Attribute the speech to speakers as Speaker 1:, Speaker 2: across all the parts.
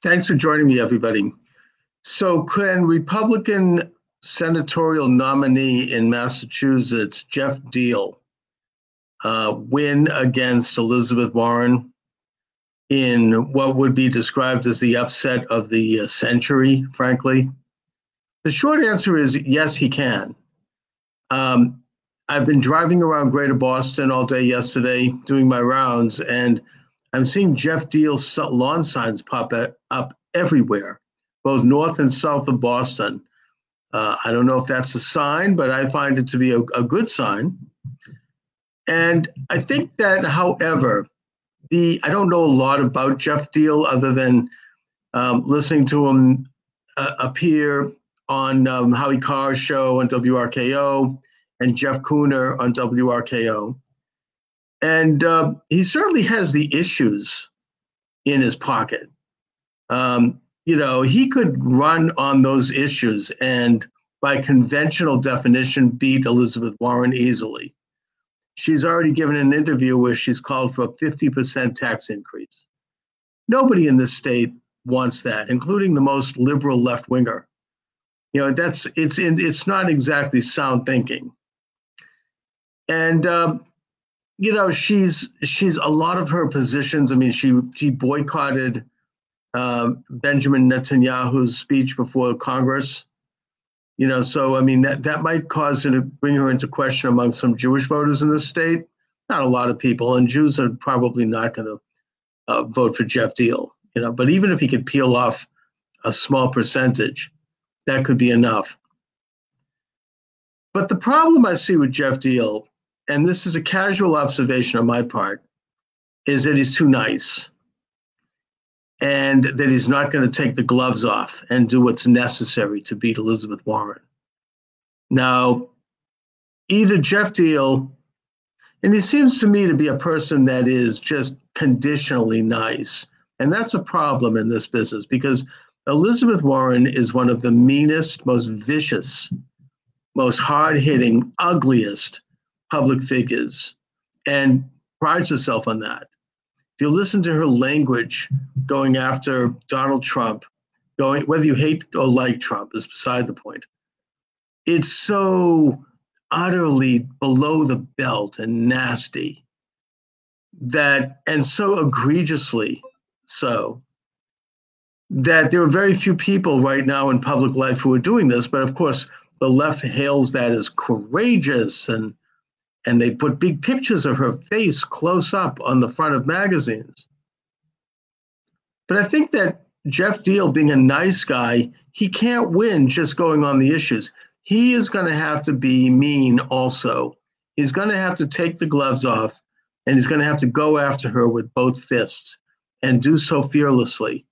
Speaker 1: Thanks for joining me, everybody. So, can Republican Senatorial nominee in Massachusetts, Geoff Diehl, win against Elizabeth Warren in what would be described as the upset of the century, frankly? The short answer is yes, he can. I've been driving around Greater Boston all day yesterday doing my rounds, and I'm seeing Geoff Diehl's lawn signs pop up everywhere, both north and south of Boston. I don't know if that's a sign, but I find it to be a good sign. And I think that, however, I don't know a lot about Geoff Diehl other than listening to him appear on Howie Carr's show on WRKO and Jeff Cooner on WRKO. And he certainly has the issues in his pocket. He could run on those issues and, by conventional definition, beat Elizabeth Warren easily. She's already given an interview where she's called for a 50% tax increase. Nobody in this state wants that, including the most liberal left-winger. It's not exactly sound thinking. And she's a lot of her positions. I mean, she boycotted Benjamin Netanyahu's speech before Congress. So I mean that might cause her to bring her into question among some Jewish voters in this state. Not a lot of people, and Jews are probably not going to vote for Geoff Diehl. But even if he could peel off a small percentage, that could be enough. But the problem I see with Geoff Diehl, and this is a casual observation on my part, is that he's too nice and that he's not going to take the gloves off and do what's necessary to beat Elizabeth Warren. Now, either Geoff Diehl, and he seems to me to be a person that is just conditionally nice, and that's a problem in this business because Elizabeth Warren is one of the meanest, most vicious, most hard-hitting, ugliest public figures, and prides herself on that. If you listen to her language going after Donald Trump, whether you hate or like Trump is beside the point. It's so utterly below the belt and nasty and so egregiously so that there are very few people right now in public life who are doing this. But of course, the left hails that as courageous and they put big pictures of her face close up on the front of magazines. But I think that Geoff Diehl, being a nice guy, he can't win just going on the issues. He is going to have to be mean also. He's going to have to take the gloves off, and he's going to have to go after her with both fists and do so fearlessly.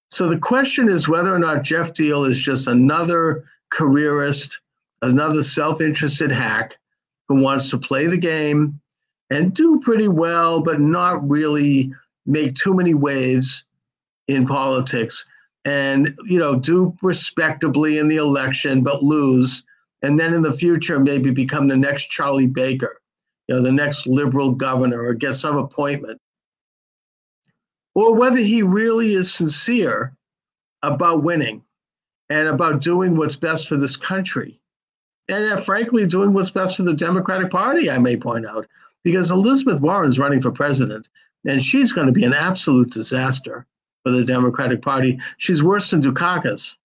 Speaker 1: So the question is whether or not Geoff Diehl is just another careerist, another self-interested hack who wants to play the game and do pretty well, but not really make too many waves in politics and, do respectably in the election, but lose. And then in the future, maybe become the next Charlie Baker, the next liberal governor or get some appointment. Or whether he really is sincere about winning and about doing what's best for this country. And frankly, doing what's best for the Democratic Party, I may point out, because Elizabeth Warren's running for president, and she's going to be an absolute disaster for the Democratic Party. She's worse than Dukakis.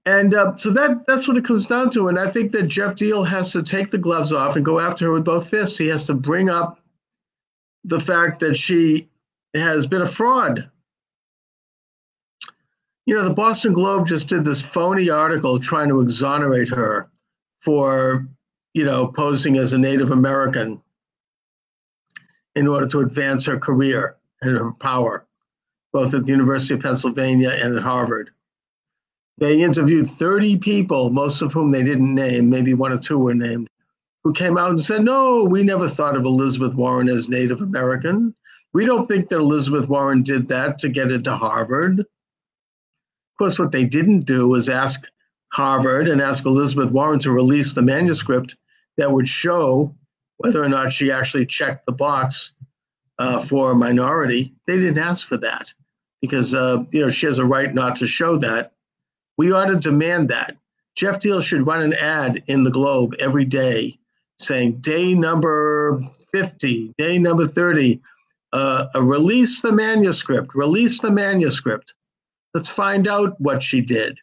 Speaker 1: And so that's what it comes down to. And I think that Geoff Diehl has to take the gloves off and go after her with both fists. He has to bring up the fact that she has been a fraud. The Boston Globe just did this phony article trying to exonerate her for, posing as a Native American in order to advance her career and her power, both at the University of Pennsylvania and at Harvard. They interviewed 30 people, most of whom they didn't name, maybe one or two were named, who came out and said, no, we never thought of Elizabeth Warren as Native American. We don't think that Elizabeth Warren did that to get into Harvard. Of course, what they didn't do was ask Harvard and ask Elizabeth Warren to release the manuscript that would show whether or not she actually checked the box for a minority. They didn't ask for that because she has a right not to show that. We ought to demand that. Geoff Diehl should run an ad in the Globe every day saying day number 50, day number 30, release the manuscript, release the manuscript. Let's find out what she did.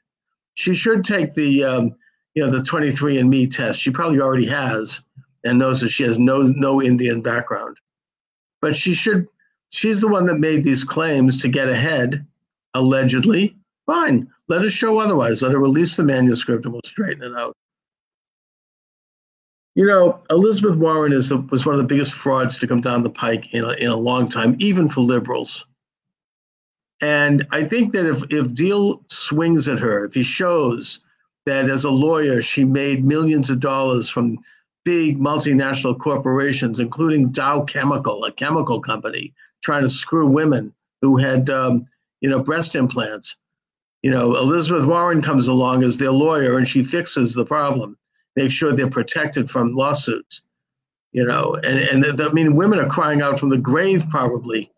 Speaker 1: She should take the 23andMe test. She probably already has and knows that she has no Indian background. But she's the one that made these claims to get ahead, allegedly. Fine, let us show otherwise. Let her release the manuscript and we'll straighten it out. Elizabeth Warren was one of the biggest frauds to come down the pike in a long time, even for liberals. And I think that if Diehl swings at her, if he shows that as a lawyer she made millions of dollars from big multinational corporations, including Dow Chemical, a chemical company, trying to screw women who had breast implants. Elizabeth Warren comes along as their lawyer and she fixes the problem, make sure they're protected from lawsuits. Women are crying out from the grave probably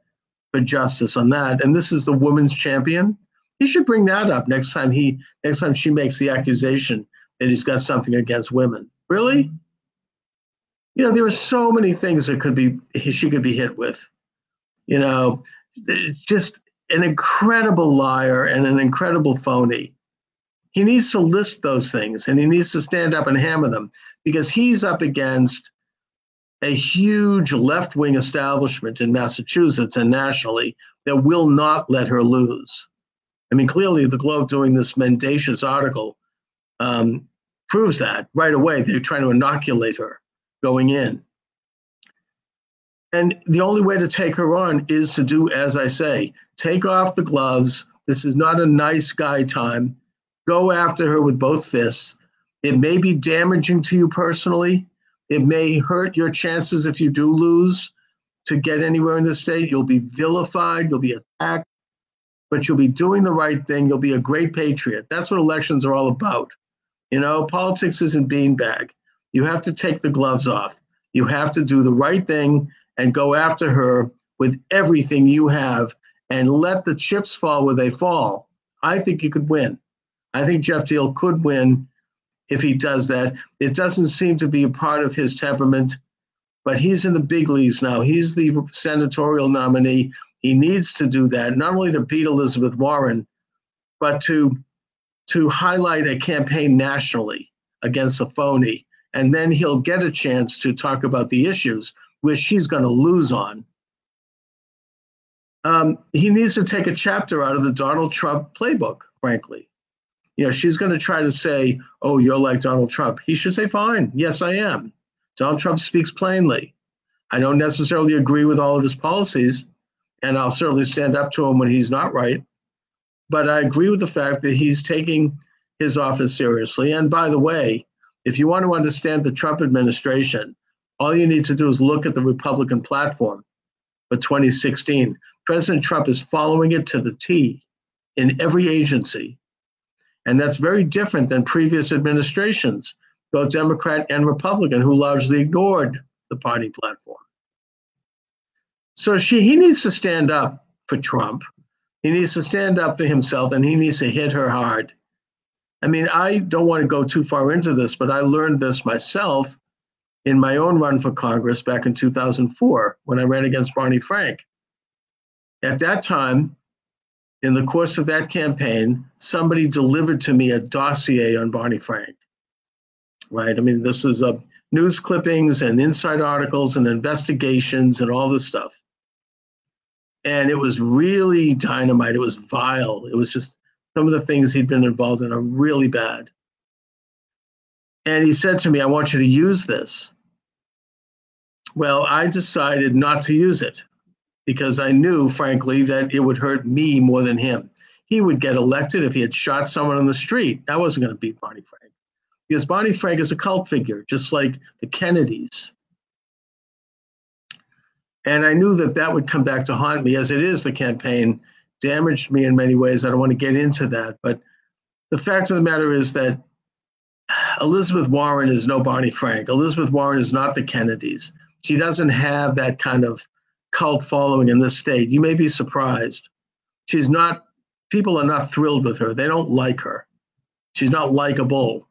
Speaker 1: for justice on that. And this is the woman's champion. He should bring that up next time she makes the accusation that he's got something against women. Really? There are so many things that she could be hit with. Just an incredible liar and an incredible phony. He needs to list those things and he needs to stand up and hammer them because he's up against a huge left-wing establishment in Massachusetts and nationally that will not let her lose. Clearly the Globe doing this mendacious article proves that right away. They're trying to inoculate her going in. And the only way to take her on is to do, as I say, take off the gloves. This is not a nice guy time. Go after her with both fists. It may be damaging to you personally. It may hurt your chances if you do lose to get anywhere in the state. You'll be vilified. You'll be attacked. But you'll be doing the right thing. You'll be a great patriot. That's what elections are all about. Politics isn't beanbag. You have to take the gloves off. You have to do the right thing and go after her with everything you have and let the chips fall where they fall. I think you could win. I think Geoff Diehl could win if he does that. It doesn't seem to be a part of his temperament, but he's in the big leagues now. He's the senatorial nominee. He needs to do that, not only to beat Elizabeth Warren, but to highlight a campaign nationally against a phony. And then he'll get a chance to talk about the issues which she's going to lose on. He needs to take a chapter out of the Donald Trump playbook, frankly. She's going to try to say, oh, you're like Donald Trump. He should say, fine, yes, I am. Donald Trump speaks plainly. I don't necessarily agree with all of his policies, and I'll certainly stand up to him when he's not right. But I agree with the fact that he's taking his office seriously. And by the way, if you want to understand the Trump administration, all you need to do is look at the Republican platform for 2016. President Trump is following it to the T in every agency. And that's very different than previous administrations, both Democrat and Republican, who largely ignored the party platform. So he needs to stand up for Trump. He needs to stand up for himself, and he needs to hit her hard. I don't want to go too far into this, but I learned this myself in my own run for Congress back in 2004 when I ran against Barney Frank. At that time, in the course of that campaign, somebody delivered to me a dossier on Barney Frank, right? This is news clippings and inside articles and investigations and all this stuff. And it was really dynamite. It was vile. It was just some of the things he'd been involved in are really bad. And he said to me, I want you to use this. Well, I decided not to use it because I knew, frankly, that it would hurt me more than him. He would get elected if he had shot someone on the street. I wasn't going to beat Barney Frank because Barney Frank is a cult figure, just like the Kennedys. And I knew that that would come back to haunt me, as it is. The campaign damaged me in many ways. I don't want to get into that. But the fact of the matter is that Elizabeth Warren is no Barney Frank. Elizabeth Warren is not the Kennedys. She doesn't have that kind of cult following in this state. You may be surprised. People are not thrilled with her. They don't like her. She's not likable.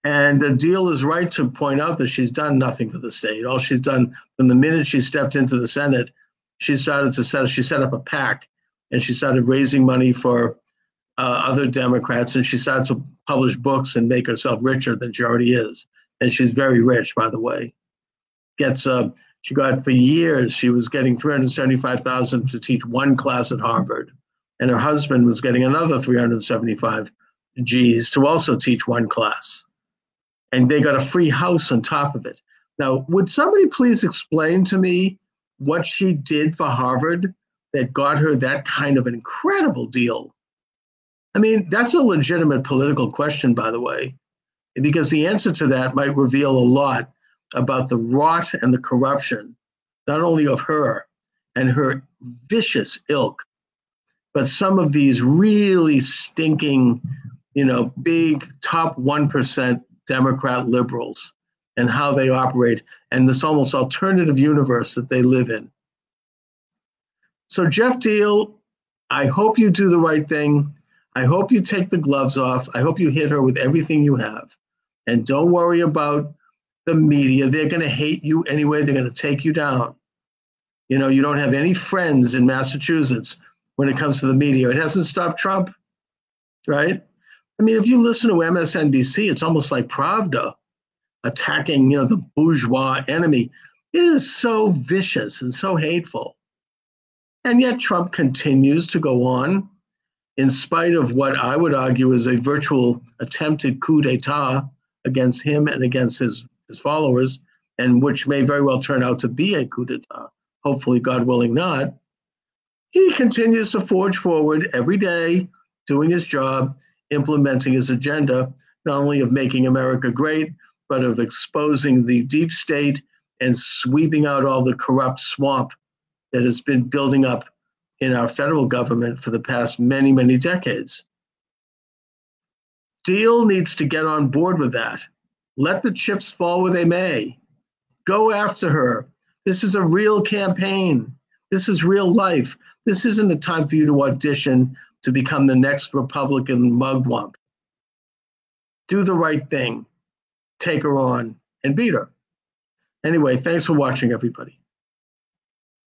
Speaker 1: And Diehl is right to point out that she's done nothing for the state. All she's done from the minute she stepped into the Senate, she set up a PAC, and she started raising money for other Democrats, and she started to publish books and make herself richer than she already is. And she's very rich, by the way. She got, for years, she was getting $375,000 to teach one class at Harvard, and her husband was getting another 375 G's to also teach one class. And they got a free house on top of it. Now, would somebody please explain to me what she did for Harvard that got her that kind of an incredible deal? I mean, that's a legitimate political question, by the way, because the answer to that might reveal a lot about the rot and the corruption, not only of her and her vicious ilk, but some of these really stinking, big top 1% Democrat liberals and how they operate and this almost alternative universe that they live in. So Geoff Diehl, I hope you do the right thing. I hope you take the gloves off. I hope you hit her with everything you have. And don't worry about the media. They're going to hate you anyway. They're going to take you down. You don't have any friends in Massachusetts when it comes to the media. It hasn't stopped Trump, right? I mean, if you listen to MSNBC, it's almost like Pravda attacking, the bourgeois enemy. It is so vicious and so hateful. And yet Trump continues to go on in spite of what I would argue is a virtual attempted coup d'etat against him and against his followers, and which may very well turn out to be a coup d'etat, hopefully, God willing not. He continues to forge forward every day, doing his job, implementing his agenda, not only of making America great, but of exposing the deep state and sweeping out all the corrupt swamp that has been building up in our federal government for the past many, many decades. Diehl needs to get on board with that. Let the chips fall where they may. Go after her. This is a real campaign. This is real life. This isn't a time for you to audition to become the next Republican mugwump. Do the right thing. Take her on and beat her. Anyway, thanks for watching, everybody.